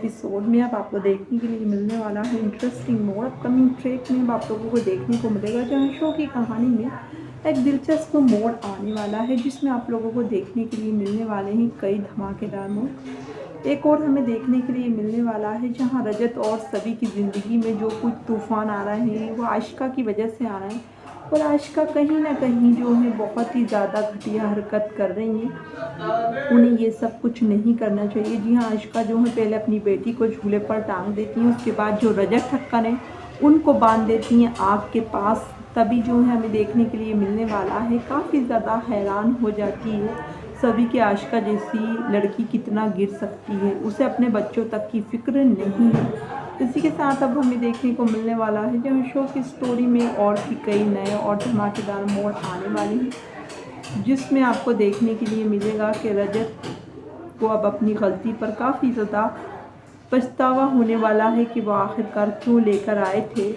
Episode में अब आपको देखने के लिए मिलने वाला है इंटरेस्टिंग मोड। अपकमिंग ट्रैक में अब आप लोगों को देखने को मिलेगा जहाँ शो की कहानी में एक दिलचस्प मोड़ आने वाला है, जिसमें आप लोगों को देखने के लिए मिलने वाले हैं कई धमाकेदार मोड़। एक और हमें देखने के लिए मिलने वाला है जहाँ रजत और सभी की ज़िंदगी में जो कुछ तूफान आ रहे हैं वो आशिका की वजह से आ रहे हैं, और आशिका कहीं ना कहीं जो है बहुत ही ज़्यादा घटिया हरकत कर रही हैं। उन्हें ये सब कुछ नहीं करना चाहिए। जी हाँ, आशिका जो है पहले अपनी बेटी को झूले पर टांग देती हैं, उसके बाद जो रजत ठक्कर हैं उनको बांध देती हैं आग के पास। तभी जो है हमें देखने के लिए मिलने वाला है, काफ़ी ज़्यादा हैरान हो जाती है सभी की आशिका जैसी लड़की कितना गिर सकती है, उसे अपने बच्चों तक की फिक्र नहीं है। इसी के साथ अब हमें देखने को मिलने वाला है जो शो की स्टोरी में और भी कई नए और धमाकेदार मोड़ आने वाले हैं, जिसमें आपको देखने के लिए मिलेगा कि रजत को अब अपनी गलती पर काफ़ी ज़्यादा पछतावा होने वाला है कि वो आखिरकार क्यों लेकर आए थे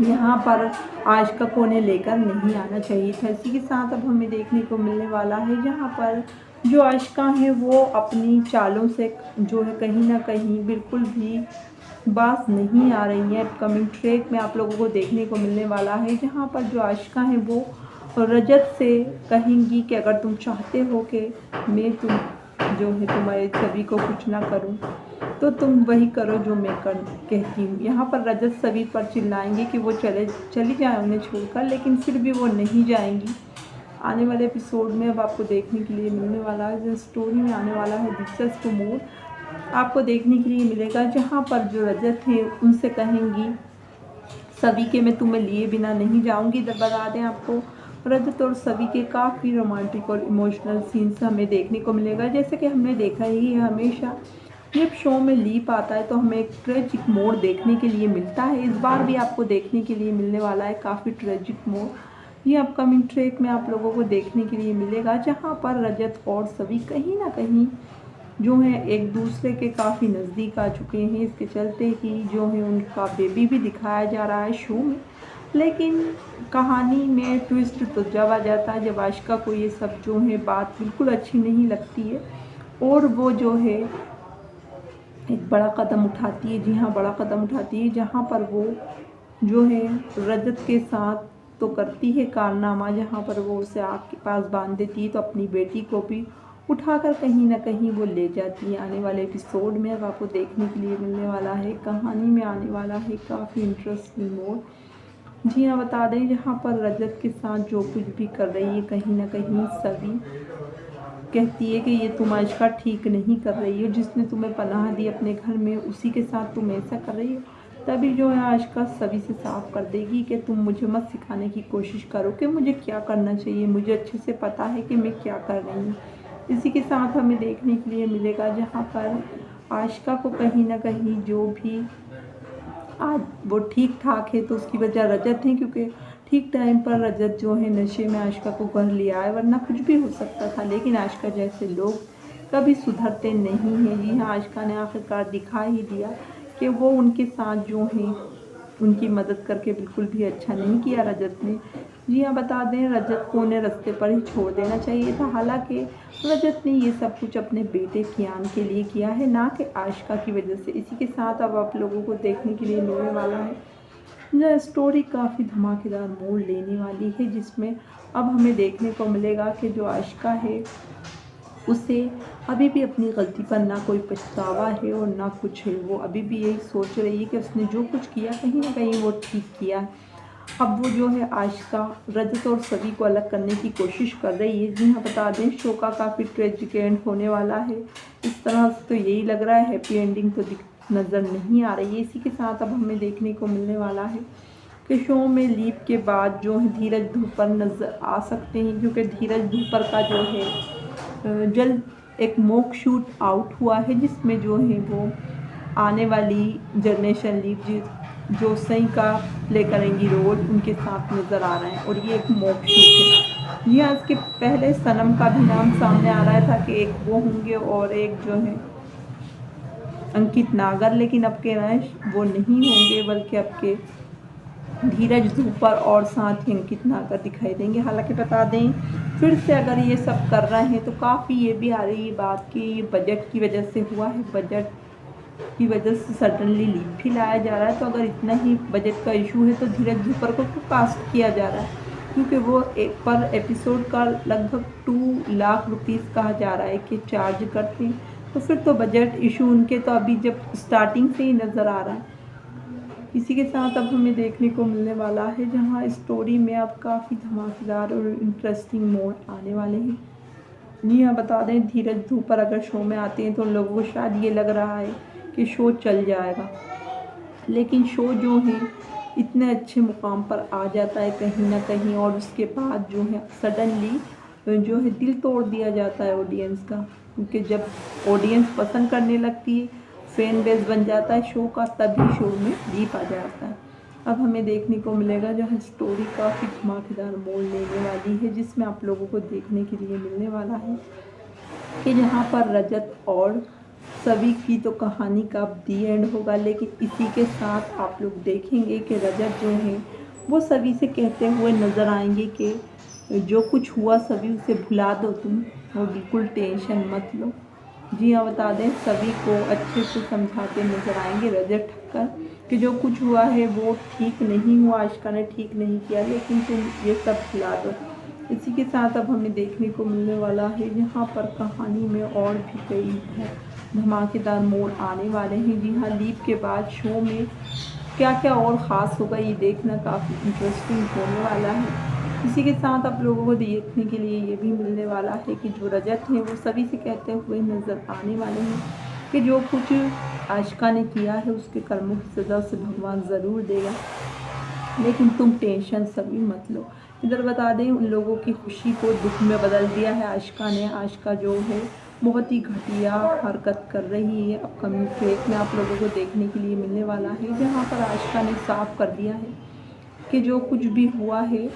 यहाँ पर। आशिका को उन्हें लेकर नहीं आना चाहिए था। इसी के साथ अब हमें देखने को मिलने वाला है जहाँ पर जो आशिका है वो अपनी चालों से जो है कहीं ना कहीं बिल्कुल भी बात नहीं आ रही है। अपकमिंग ट्रैक में आप लोगों को देखने को मिलने वाला है जहाँ पर जो आशिका है वो रजत से कहेंगी कि अगर तुम चाहते हो कि मैं तुम जो है तुम्हारे सभी को कुछ ना करूं, तो तुम वही करो जो मैं कहती हूँ। यहाँ पर रजत सभी पर चिल्लाएंगे कि वो चली जाए उन्हें छोड़कर, लेकिन फिर भी वो नहीं जाएंगी। आने वाले एपिसोड में अब आपको देखने के लिए मिलने वाला है जो स्टोरी में आने वाला है दिलचस्प मोड़ आपको देखने के लिए मिलेगा, जहाँ पर जो रजत है उनसे कहेंगी सभी के मैं तुम्हें लिए बिना नहीं जाऊंगी। बता दें आपको रजत और सभी के काफ़ी रोमांटिक और इमोशनल सीन्स हमें देखने को मिलेगा। जैसे कि हमने देखा ही है हमेशा जब शो में लीप आता है तो हमें एक ट्रेजिक मोड़ देखने के लिए मिलता है। इस बार भी आपको देखने के लिए मिलने वाला है काफ़ी ट्रेजिक मोड़। ये अपकमिंग ट्रैक में आप लोगों को देखने के लिए मिलेगा जहाँ पर रजत और सभी कहीं ना कहीं जो है एक दूसरे के काफ़ी नज़दीक आ चुके हैं। इसके चलते ही जो है उनका बेबी भी दिखाया जा रहा है शो में। लेकिन कहानी में ट्विस्ट तो जब आ जाता है जब आशिका को ये सब जो है बात बिल्कुल अच्छी नहीं लगती है और वो जो है एक बड़ा कदम उठाती है। जी हाँ, बड़ा कदम उठाती है जहाँ पर वो जो है रजत के साथ तो करती है कारनामा, जहाँ पर वो उसे आग के पास बांध देती है तो अपनी बेटी को भी उठाकर कहीं ना कहीं वो ले जाती है। आने वाले एपिसोड में अब आपको देखने के लिए मिलने वाला है, कहानी में आने वाला है काफ़ी इंटरेस्टिंग मोड़। जी हाँ, बता दें जहाँ पर रजत के साथ जो कुछ भी कर रही है कहीं ना कहीं सभी कहती है कि ये तुम आशिका ठीक नहीं कर रही हो, जिसने तुम्हें पनाह दी अपने घर में उसी के साथ तुम ऐसा कर रही हो। तभी जो है आशिका सभी से साफ कर देगी कि तुम मुझे मत सिखाने की कोशिश करो कि मुझे क्या करना चाहिए, मुझे अच्छे से पता है कि मैं क्या कर रही हूँ। इसी के साथ हमें देखने के लिए मिलेगा जहाँ पर आशिका को कहीं ना कहीं जो भी आज वो ठीक ठाक है तो उसकी वजह रजत है, क्योंकि ठीक टाइम पर रजत जो है नशे में आशिका को घर लिया है, वरना कुछ भी हो सकता था। लेकिन आशिका जैसे लोग कभी सुधरते नहीं हैं। जी हाँ, आशिका ने आखिरकार दिखा ही दिया कि वो उनके साथ जो है उनकी मदद करके बिल्कुल भी अच्छा नहीं किया रजत ने। जी हाँ, बता दें रजत को उन्हें रास्ते पर ही छोड़ देना चाहिए था। हालांकि रजत ने ये सब कुछ अपने बेटे कियान के लिए किया है, ना कि आशिका की वजह से। इसी के साथ अब आप लोगों को देखने के लिए मिलने वाला है यह स्टोरी काफ़ी धमाकेदार मोड़ लेने वाली है, जिसमें अब हमें देखने को मिलेगा कि जो आशिका है उसे अभी भी अपनी गलती पर ना कोई पछतावा है और ना कुछ है। वो अभी भी यही सोच रही है कि उसने जो कुछ किया कहीं ना कहीं वो ठीक किया है। अब वो जो है आशिका रजत और सभी को अलग करने की कोशिश कर रही है। जी हाँ, बता दें शो का काफ़ी ट्रेजिक एंड होने वाला है। इस तरह से तो यही लग रहा है, हैप्पी एंडिंग तो नज़र नहीं आ रही है। इसी के साथ अब हमें देखने को मिलने वाला है कि शो में लीप के बाद जो है धीरज धूपर नज़र आ सकते हैं, क्योंकि धीरज धूपर का जो है जल्द एक मॉक शूट आउट हुआ है, जिसमें जो है वो आने वाली जनरेशन लीप जो सही का प्ले करेंगी रोल उनके साथ नज़र आ रहे हैं, और ये एक मॉक शूट है। ये आज के पहले सनम का भी नाम सामने आ रहा था कि एक वो होंगे और एक जो है अंकित नागर, लेकिन अब के वो नहीं होंगे बल्कि अब के धीरज धूपर और साथ ही अंकित नागर दिखाई देंगे। हालांकि बता दें फिर से अगर ये सब कर रहे हैं तो काफ़ी ये भी आ रही है बात कि ये बजट की वजह से हुआ है। बजट की वजह से सडनली लीप भी लाया जा रहा है। तो अगर इतना ही बजट का इशू है तो धीरज धूपर को क्यों कास्ट किया जा रहा है? क्योंकि वो एक पर एपिसोड का लगभग 2 लाख रुपीस कहा जा रहा है कि चार्ज करते हैं। तो फिर तो बजट इशू उनके तो अभी जब स्टार्टिंग से ही नज़र आ रहा है। इसी के साथ अब हमें देखने को मिलने वाला है जहां स्टोरी में अब काफ़ी धमाकेदार और इंटरेस्टिंग मोड़ आने वाले हैं। जी हाँ, बता दें धीरज धूपर अगर शो में आते हैं तो उन लोगों को शायद ये लग रहा है कि शो चल जाएगा, लेकिन शो जो है इतने अच्छे मुकाम पर आ जाता है कहीं ना कहीं, और उसके बाद जो है सडनली जो है दिल तोड़ दिया जाता है ऑडियंस का। क्योंकि जब ऑडियंस पसंद करने लगती है, फैन बेस बन जाता है शो का, तभी शो में लीप आ जाता है। अब हमें देखने को मिलेगा जहाँ स्टोरी काफ़ी धमाकेदार मोड़ लेने वाली है, जिसमें आप लोगों को देखने के लिए मिलने वाला है कि जहाँ पर रजत और सभी की तो कहानी का अब दी एंड होगा। लेकिन इसी के साथ आप लोग देखेंगे कि रजत जो है वो सभी से कहते हुए नज़र आएंगे कि जो कुछ हुआ सभी उसे भुला दो तुम, और बिल्कुल टेंशन मत लो। जी हाँ, बता दें सभी को अच्छे से समझाते नजर आएंगे रजत ठक्कर कि जो कुछ हुआ है वो ठीक नहीं हुआ, आशिका ने ठीक नहीं किया, लेकिन तुम ये सब भुला दो। इसी के साथ अब हमें देखने को मिलने वाला है यहाँ पर कहानी में और भी कई धमाकेदार मोड़ आने वाले हैं। जी हाँ, लीप के बाद शो में क्या क्या और ख़ास होगा ये देखना काफ़ी इंटरेस्टिंग होने वाला है। इसी के साथ आप लोगों को देखने के लिए ये भी मिलने वाला है कि जो रजत हैं वो सभी से कहते हुए नज़र आने वाले हैं कि जो कुछ आशिका ने किया है उसके कर्मों की सज़ा से भगवान ज़रूर देगा, लेकिन तुम टेंशन सभी मत लो। इधर बता दें उन लोगों की खुशी को दुख में बदल दिया है आशिका ने। आशिका जो है बहुत ही घटिया हरकत कर रही है। अपकमिंग ट्रैक में आप लोगों को देखने के लिए मिलने वाला है जहाँ पर आशिका ने साफ कर दिया है कि जो कुछ भी हुआ है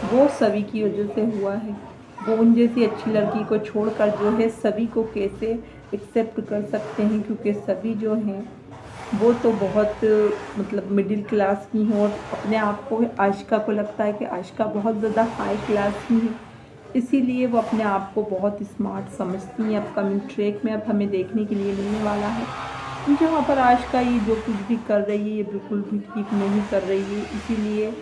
वो सभी की वजह से हुआ है। वो उन जैसी अच्छी लड़की को छोड़कर जो है सभी को कैसे एक्सेप्ट कर सकते हैं, क्योंकि सभी जो हैं वो तो बहुत मतलब मिडिल क्लास की हैं, और अपने आप को आशिका को लगता है कि आशिका बहुत ज़्यादा हाई क्लास की है, इसीलिए वो अपने आप को बहुत स्मार्ट समझती हैं। अपकमिंग ट्रैक में अब हमें देखने के लिए मिलने वाला है जहाँ पर आशिका ये जो कुछ भी कर रही है ये बिल्कुल भी ठीक नहीं कर रही है, इसीलिए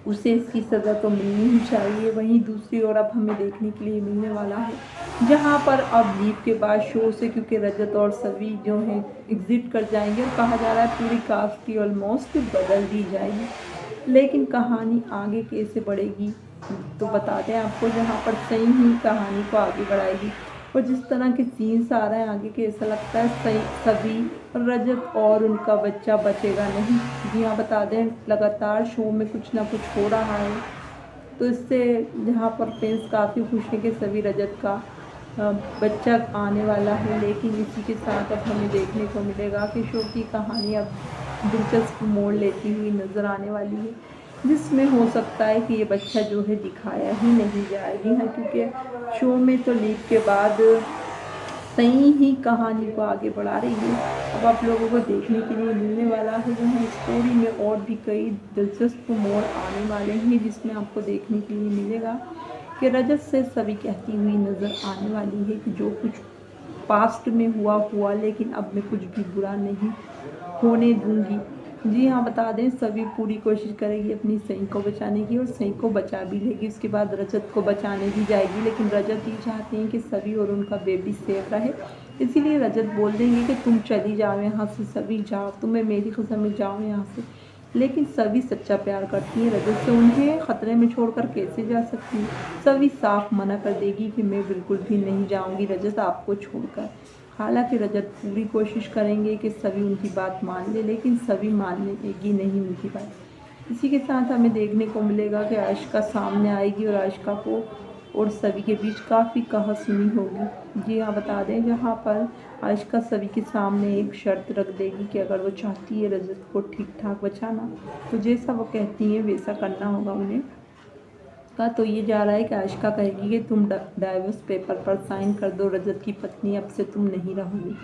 उसे इसकी सज़ा तो मिलनी ही चाहिए। वहीं दूसरी ओर अब हमें देखने के लिए मिलने वाला है जहां पर अब लीप के बाद शो से, क्योंकि रजत और सभी जो हैं एग्ज़िट कर जाएंगे और कहा जा रहा है पूरी कास्ट की ऑलमोस्ट बदल दी जाएगी, लेकिन कहानी आगे कैसे बढ़ेगी तो बता दें आपको, जहाँ पर सही ही कहानी को आगे बढ़ाएगी। और जिस तरह के सीन्स आ रहे हैं आगे के, ऐसा लगता है सही सभी रजत और उनका बच्चा बचेगा नहीं। जी हाँ, बता दें लगातार शो में कुछ ना कुछ हो रहा है, तो इससे जहाँ पर फैंस काफ़ी खुश हैं कि सभी रजत का बच्चा आने वाला है। लेकिन इसी के साथ अब हमें देखने को मिलेगा कि शो की कहानी अब दिलचस्प मोड़ लेती हुई नज़र आने वाली है, जिसमें हो सकता है कि ये बच्चा जो है दिखाया ही नहीं जाएगी। हाँ, क्योंकि शो में तो लीक के बाद सही ही कहानी को आगे बढ़ा रही है। अब आप लोगों को देखने के लिए मिलने वाला है जहाँ स्टोरी में और भी कई दिलचस्प मोड़ आने वाले हैं, जिसमें आपको देखने के लिए मिलेगा कि रजत से सभी कहती हुई नज़र आने वाली है कि जो कुछ पास्ट में हुआ, लेकिन अब मैं कुछ भी बुरा नहीं होने दूंगी। जी हाँ, बता दें सभी पूरी कोशिश करेगी अपनी सही को बचाने की, और सही को बचा भी लेगी। उसके बाद रजत को बचाने भी जाएगी, लेकिन रजत ये चाहते हैं कि सभी और उनका बेबी सेफ रहे, इसीलिए रजत बोल देंगे कि तुम चली जाओ यहाँ से, सभी जाओ, तुम्हें मेरी कसम में जाओ यहाँ से। लेकिन सभी सच्चा प्यार करती हैं रजत से, उन्हें ख़तरे में छोड़कर कैसे जा सकती है। सभी साफ मना कर देगी कि मैं बिल्कुल भी नहीं जाऊँगी रजत आपको छोड़कर। हालांकि रजत पूरी कोशिश करेंगे कि सभी उनकी बात मान ले, लेकिन सभी मानने देगी नहीं उनकी बात। इसी के साथ हमें देखने को मिलेगा कि आशिका सामने आएगी और आशिका को और सभी के बीच काफ़ी कहा-सुनी होगी। जी हाँ, बता दें जहाँ पर आशिका सभी के सामने एक शर्त रख देगी कि अगर वो चाहती है रजत को ठीक ठाक बचाना, तो जैसा वो कहती हैं वैसा करना होगा उन्हें का। तो ये जा रहा है कि आशिका कहेगी कि तुम डाइवोर्स पेपर पर साइन कर दो, रजत की पत्नी अब से तुम नहीं रहोगी।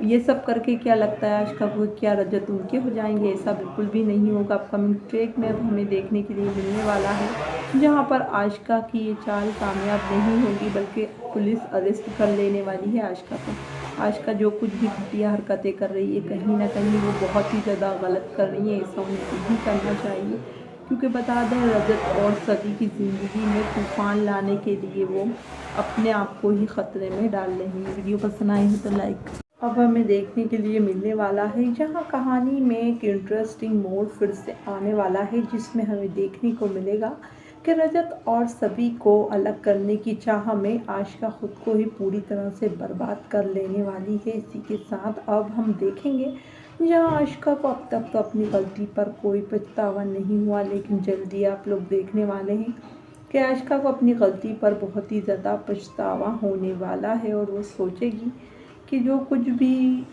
ये सब करके क्या लगता है आशिका को, क्या रजत उनके हो जाएंगे? ऐसा बिल्कुल भी नहीं होगा। अपकमिंग ट्रैक में अब हमें देखने के लिए मिलने वाला है जहाँ पर आशिका की ये चाल कामयाब नहीं होगी, बल्कि पुलिस अरेस्ट कर लेने वाली है आशिका को। आशिका जो कुछ भी घटिया हरकतें कर रही है कहीं ना कहीं वो बहुत ही ज़्यादा गलत कर रही है, ऐसा उन्हें नहीं करना चाहिए। क्योंकि बता दें रजत और सभी की ज़िंदगी में तूफ़ान लाने के लिए वो अपने आप को ही ख़तरे में डाल रही है। वीडियो पसंद आई हो तो लाइक। अब हमें देखने के लिए मिलने वाला है जहां कहानी में एक इंटरेस्टिंग मोड़ फिर से आने वाला है, जिसमें हमें देखने को मिलेगा कि रजत और सभी को अलग करने की चाह में आशिका खुद को ही पूरी तरह से बर्बाद कर लेने वाली है। इसी के साथ अब हम देखेंगे जहां आशिका को अब तक तो अपनी गलती पर कोई पछतावा नहीं हुआ, लेकिन जल्दी आप लोग देखने वाले हैं कि आशिका को अपनी गलती पर बहुत ही ज़्यादा पछतावा होने वाला है और वो सोचेगी कि जो कुछ भी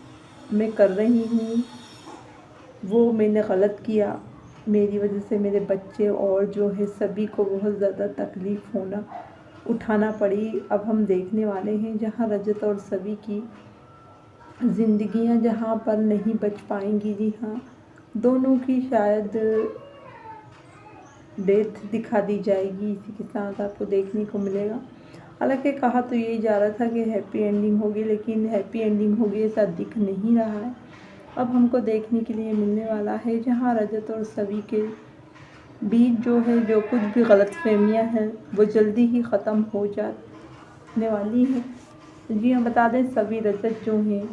मैं कर रही हूँ वो मैंने गलत किया, मेरी वजह से मेरे बच्चे और जो है सभी को बहुत ज़्यादा तकलीफ़ उठाना पड़ी। अब हम देखने वाले हैं जहाँ रजत और सभी की ज़िंदगियाँ जहाँ पर नहीं बच पाएंगी। जी हाँ, दोनों की शायद डेथ दिखा दी जाएगी। इसी के साथ आपको देखने को मिलेगा, हालांकि कहा तो यही जा रहा था कि हैप्पी एंडिंग होगी, लेकिन हैप्पी एंडिंग होगी ऐसा दिख नहीं रहा है। अब हमको देखने के लिए मिलने वाला है जहां रजत और सभी के बीच जो है जो कुछ भी गलतफहमियां हैं वो जल्दी ही ख़त्म हो जाने वाली है। जी हाँ, बता दें सभी रजत जो हैं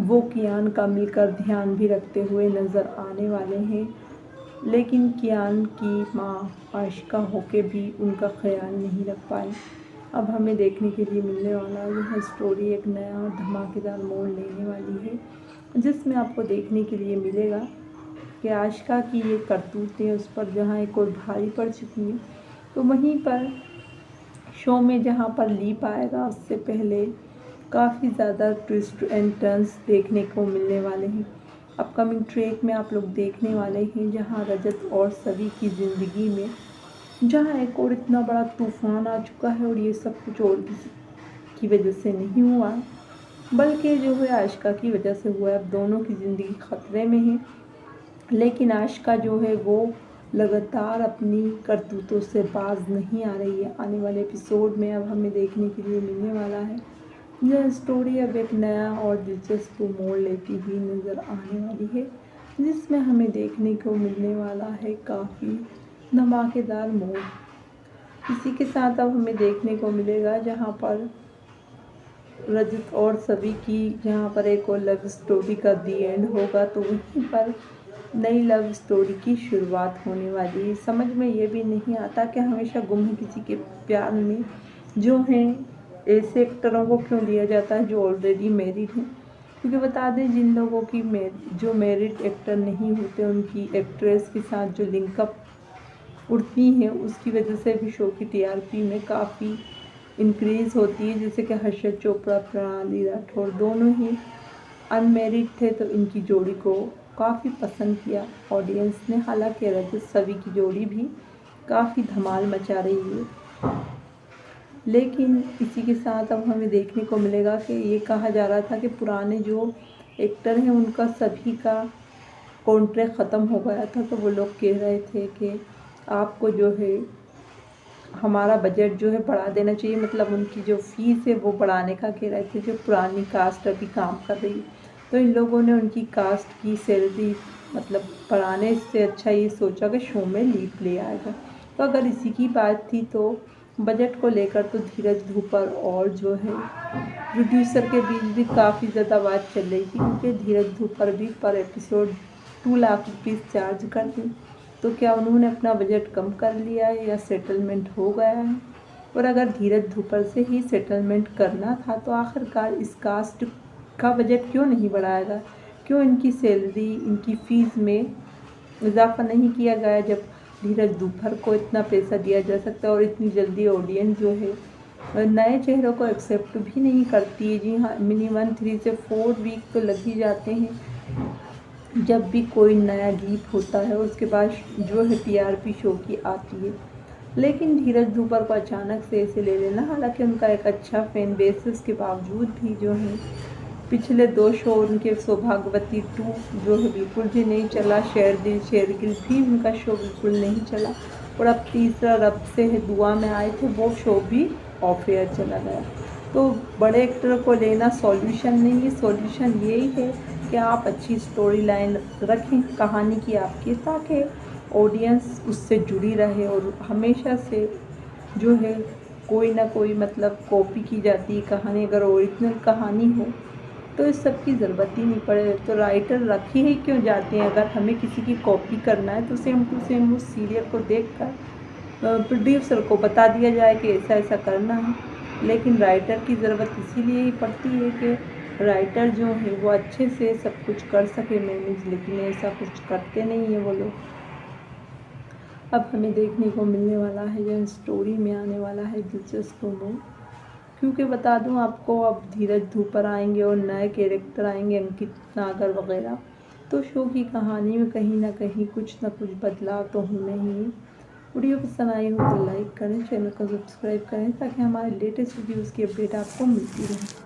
वो कियान का मिलकर ध्यान भी रखते हुए नज़र आने वाले हैं, लेकिन कियान की माँ आशिका होके भी उनका ख्याल नहीं रख पाई। अब हमें देखने के लिए मिलने वाला यह स्टोरी एक नया और धमाकेदार मोड़ लेने वाली है, जिसमें आपको देखने के लिए मिलेगा कि आशिका की ये करतूतें उस पर जहाँ एक और भारी पड़ चुकी हैं। तो वहीं पर शो में जहाँ पर लीप आएगा उससे पहले काफ़ी ज़्यादा ट्विस्ट एंड टर्न्स देखने को मिलने वाले हैं। अपकमिंग ट्रैक में आप लोग देखने वाले हैं जहां रजत और सभी की ज़िंदगी में जहां एक और इतना बड़ा तूफ़ान आ चुका है और ये सब कुछ और किसी की वजह से नहीं हुआ, बल्कि जो है आशिका की वजह से हुआ है। अब दोनों की ज़िंदगी ख़तरे में है, लेकिन आशिका जो है वो लगातार अपनी करतूतों से बाज नहीं आ रही है। आने वाले एपिसोड में अब हमें देखने के लिए मिलने वाला है यह स्टोरी अब एक नया और दिलचस्प मोड़ लेती हुई नज़र आने वाली है, जिसमें हमें देखने को मिलने वाला है काफ़ी धमाकेदार मोड़। इसी के साथ अब हमें देखने को मिलेगा जहां पर रजत और सभी की जहां पर एक और लव स्टोरी का दी एंड होगा, तो वहीं पर नई लव स्टोरी की शुरुआत होने वाली है। समझ में ये भी नहीं आता कि हमेशा गुम किसी के प्यार में जो हैं ऐसे एक्टरों को क्यों लिया जाता है जो ऑलरेडी मैरिड हैं। क्योंकि बता दें जिन लोगों की जो मैरिड एक्टर नहीं होते उनकी एक्ट्रेस के साथ जो लिंकअप उड़ती हैं उसकी वजह से भी शो की टीआरपी में काफ़ी इंक्रीज़ होती है। जैसे कि हर्षद चोपड़ा, प्रणाली राठौर दोनों ही अनमेरिड थे, तो इनकी जोड़ी को काफ़ी पसंद किया ऑडियंस ने। हालांकि रजत सभी की जोड़ी भी काफ़ी धमाल मचा रही है, लेकिन इसी के साथ अब हमें देखने को मिलेगा कि ये कहा जा रहा था कि पुराने जो एक्टर हैं उनका सभी का कॉन्ट्रैक्ट ख़त्म हो गया था, तो वो लोग कह रहे थे कि आपको जो है हमारा बजट जो है बढ़ा देना चाहिए, मतलब उनकी जो फ़ीस है वो बढ़ाने का कह रहे थे जो पुरानी कास्ट अभी काम कर रही। तो इन लोगों ने उनकी कास्ट की सैलरी मतलब बढ़ाने से अच्छा ये सोचा कि शो में लीप ले आएगा। तो अगर इसी की बात थी तो बजट को लेकर तो धीरज धूपर और जो है प्रोड्यूसर के बीच भी काफ़ी ज़्यादा बात चल रही थी, क्योंकि धीरज धूपर भी पर एपिसोड 2 लाख रुपीज़ चार्ज करते। तो क्या उन्होंने अपना बजट कम कर लिया है या सेटलमेंट हो गया है? और अगर धीरज धूपर से ही सेटलमेंट करना था तो आखिरकार इस कास्ट का बजट क्यों नहीं बढ़ाया गया? क्यों इनकी सैलरी, इनकी फ़ीस में इजाफा नहीं किया गया, जब धीरज धूपर को इतना पैसा दिया जा सकता है और इतनी जल्दी ऑडियंस जो है नए चेहरों को एक्सेप्ट भी नहीं करती है। जी हाँ, मिनिमम 3 से 4 वीक तो लग ही जाते हैं जब भी कोई नया लीप होता है, उसके बाद जो है टीआरपी शो की आती है। लेकिन धीरज धूपर को अचानक से ऐसे ले लेना, हालांकि उनका एक अच्छा फैन बेस है, उसके बावजूद भी जो है पिछले 2 शो उनके सौभाग्यवती 2 जो है बिल्कुल भी नहीं चला, शेर दिल शेरगिल भी उनका शो बिल्कुल नहीं चला, और अब तीसरा रब से है दुआ में आए थे वो शो भी ऑफ एयर चला गया। तो बड़े एक्टर को लेना सॉल्यूशन नहीं है, सॉल्यूशन यही है कि आप अच्छी स्टोरी लाइन रखें कहानी की आपकी, ताकि ऑडियंस उससे जुड़ी रहे। और हमेशा से जो है कोई ना कोई मतलब कॉपी की जाती है कहानी, अगर ओरिजिनल कहानी हो तो इस सब की ज़रूरत ही नहीं पड़े। तो राइटर रखे ही क्यों जाते हैं? अगर हमें किसी की कॉपी करना है तो सेम टू सेम उस सीरियल को देखकर प्रोड्यूसर को बता दिया जाए कि ऐसा ऐसा करना है। लेकिन राइटर की ज़रूरत इसीलिए ही पड़ती है कि राइटर जो है वो अच्छे से सब कुछ कर सके मैनेज, लेकिन ऐसा कुछ करते नहीं है वो लोग। अब हमें देखने को मिलने वाला है या स्टोरी में आने वाला है दिलचस्प मोड़, क्योंकि बता दूं आपको अब धीरज धूपर आएंगे और नए कैरेक्टर आएंगे, अंकित नागर वगैरह। तो शो की कहानी में कहीं ना कहीं कुछ ना कुछ बदलाव तो होने ही है। वीडियो पसंद आई हो तो लाइक करें, चैनल को सब्सक्राइब करें ताकि हमारे लेटेस्ट वीडियोज़ की अपडेट आपको मिलती रहे।